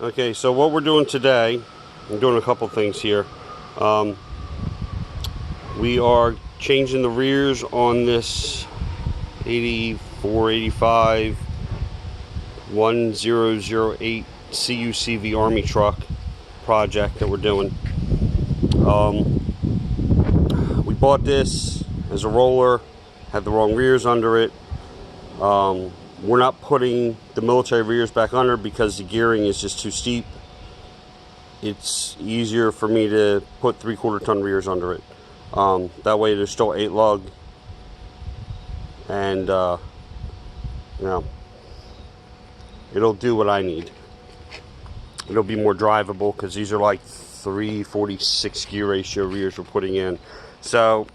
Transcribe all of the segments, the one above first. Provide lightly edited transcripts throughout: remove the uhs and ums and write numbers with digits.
Okay, so what we're doing today, I'm doing a couple things here. We are changing the rears on this 84, 85, 1008 cucv Army truck project that we're doing. We bought this as a roller, had the wrong rears under it. We're not putting the military rears back under because the gearing is just too steep. It's easier for me to put 3/4 ton rears under it. That way there's still 8 lug, and you know, it'll do what I need. It'll be more drivable because these are like 346 gear ratio rears we're putting in. So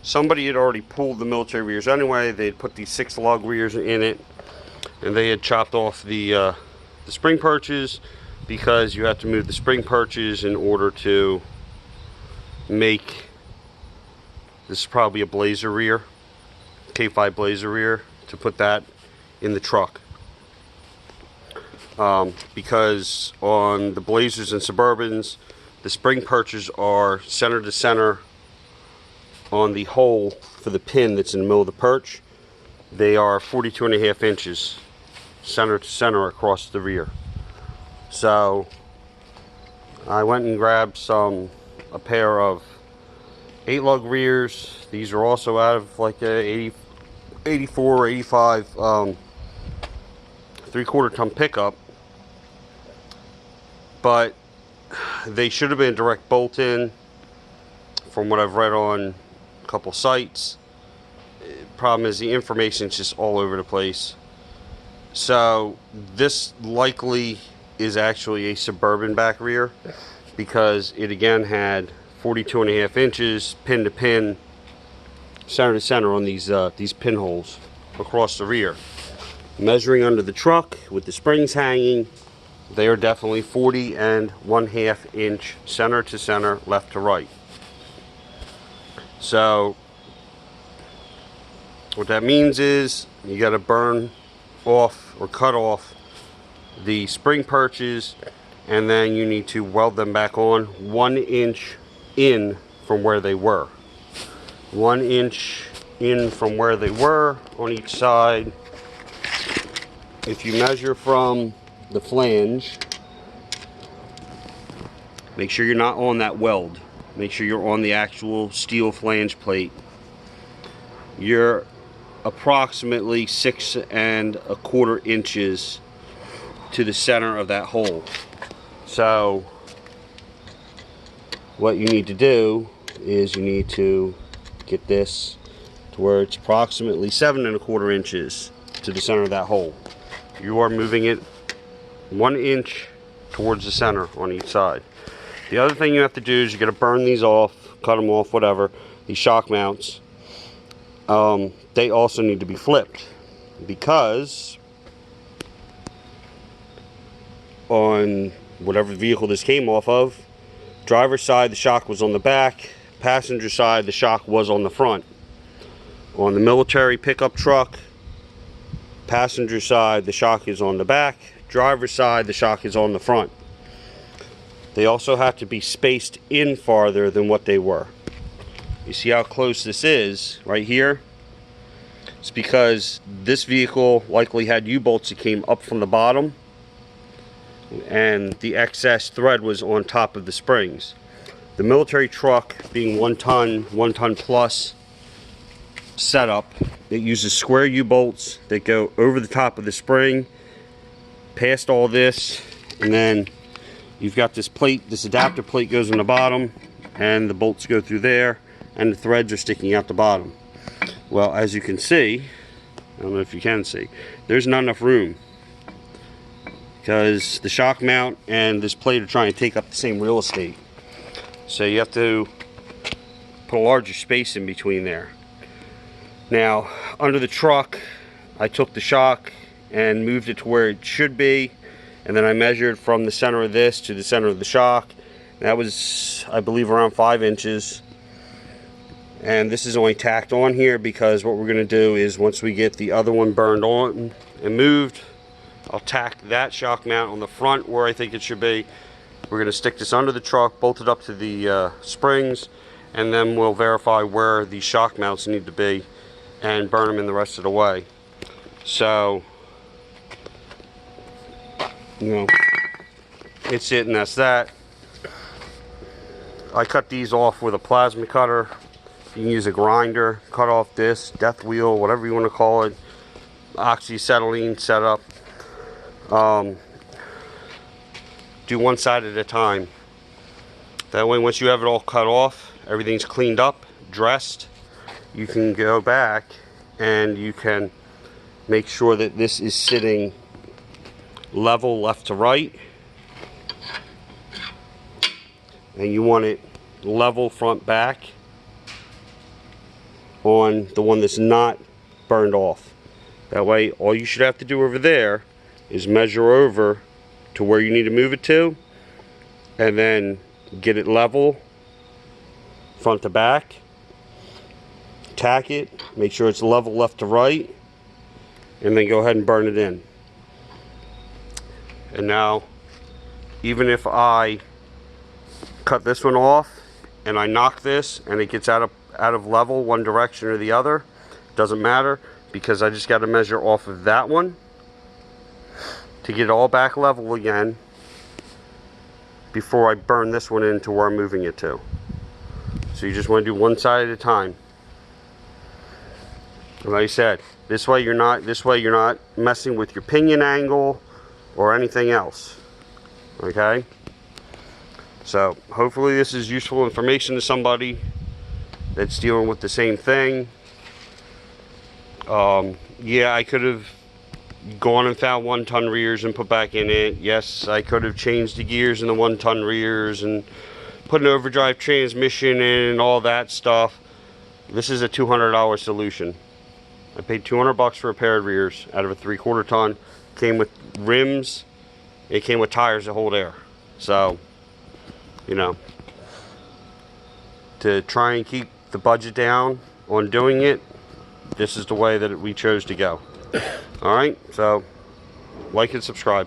somebody had already pulled the military rears anyway. They'd put these 6 lug rears in it, and they had chopped off the spring perches, because you have to move the spring perches in order to make, this is probably a Blazer rear, K5 Blazer rear, to put that in the truck. Because on the Blazers and Suburbans, the spring perches are center to center on the hole for the pin that's in the middle of the perch. They are 42.5 inches center to center across the rear. So I went and grabbed a pair of 8 lug rears. These are also out of like a 84 or 85 3/4 ton pickup, but they should have been direct bolt in from what I've read on a couple sites. Problem is the information is just all over the place. So this likely is actually a Suburban back rear, because it again had 42.5 inches pin to pin, center to center on these pinholes across the rear. Measuring under the truck with the springs hanging, they are definitely 40.5 inch center to center, left to right. So what that means is you got to burn off or cut off the spring perches, and then you need to weld them back on 1 inch in from where they were. 1 inch in from where they were on each side. If you measure from the flange, make sure you're not on that weld. Make sure you're on the actual steel flange plate. You're approximately 6¼ inches to the center of that hole. So what you need to do is you need to get this to where it's approximately 7¼ inches to the center of that hole. You are moving it 1 inch towards the center on each side. The other thing you have to do is you got to burn these off, cut them off, whatever. These shock mounts, they also need to be flipped, because on whatever vehicle this came off of, driver's side the shock was on the back, passenger side the shock was on the front. On the military pickup truck, passenger side the shock is on the back, driver's side the shock is on the front. They also have to be spaced in farther than what they were. You see how close this is right here? It's because this vehicle likely had U-bolts that came up from the bottom, and the excess thread was on top of the springs. The military truck, being 1 ton plus setup, it uses square U-bolts that go over the top of the spring, past all this, and then you've got this plate, this adapter plate goes on the bottom, and the bolts go through there, and the threads are sticking out the bottom. Well, as you can see, I don't know if you can see, there's not enough room, because the shock mount and this plate are trying to take up the same real estate. So you have to put a larger space in between there. Now, under the truck, I took the shock and moved it to where it should be, and then I measured from the center of this to the center of the shock. That was, I believe, around 5 inches. And this is only tacked on here because what we're going to do is, once we get the other one burned on and moved, I'll tack that shock mount on the front where I think it should be. We're going to stick this under the truck, bolt it up to the springs, and then we'll verify where the shock mounts need to be and burn them in the rest of the way. So, you know, it's it and that's that. I cut these off with a plasma cutter. You can use a grinder, cut off this, death wheel, whatever you want to call it. Oxyacetylene setup. Do one side at a time. That way, once you have it all cut off, everything's cleaned up, dressed, you can go back and you can make sure that this is sitting level left to right. And you want it level front back on the one that's not burned off. That way, all you should have to do over there is measure over to where you need to move it to, and then get it level front to back, tack it, make sure it's level left to right, and then go ahead and burn it in. And now, even if I cut this one off and I knock this and it gets out of level one direction or the other, doesn't matter, because I just got to measure off of that one to get it all back level again before I burn this one into where I'm moving it to. So you just want to do one side at a time. And like I said, this way you're not messing with your pinion angle or anything else. Okay? So hopefully this is useful information to somebody that's dealing with the same thing. Yeah, I could have gone and found 1-ton rears and put back in it. Yes, I could have changed the gears in the 1-ton rears and put an overdrive transmission in and all that stuff. This is a $200 solution. I paid $200 for a pair of rears out of a 3/4 ton. Came with rims. It came with tires that hold air. So, you know, to try and keep the budget down on doing it, this is the way that we chose to go. Alright, so like and subscribe.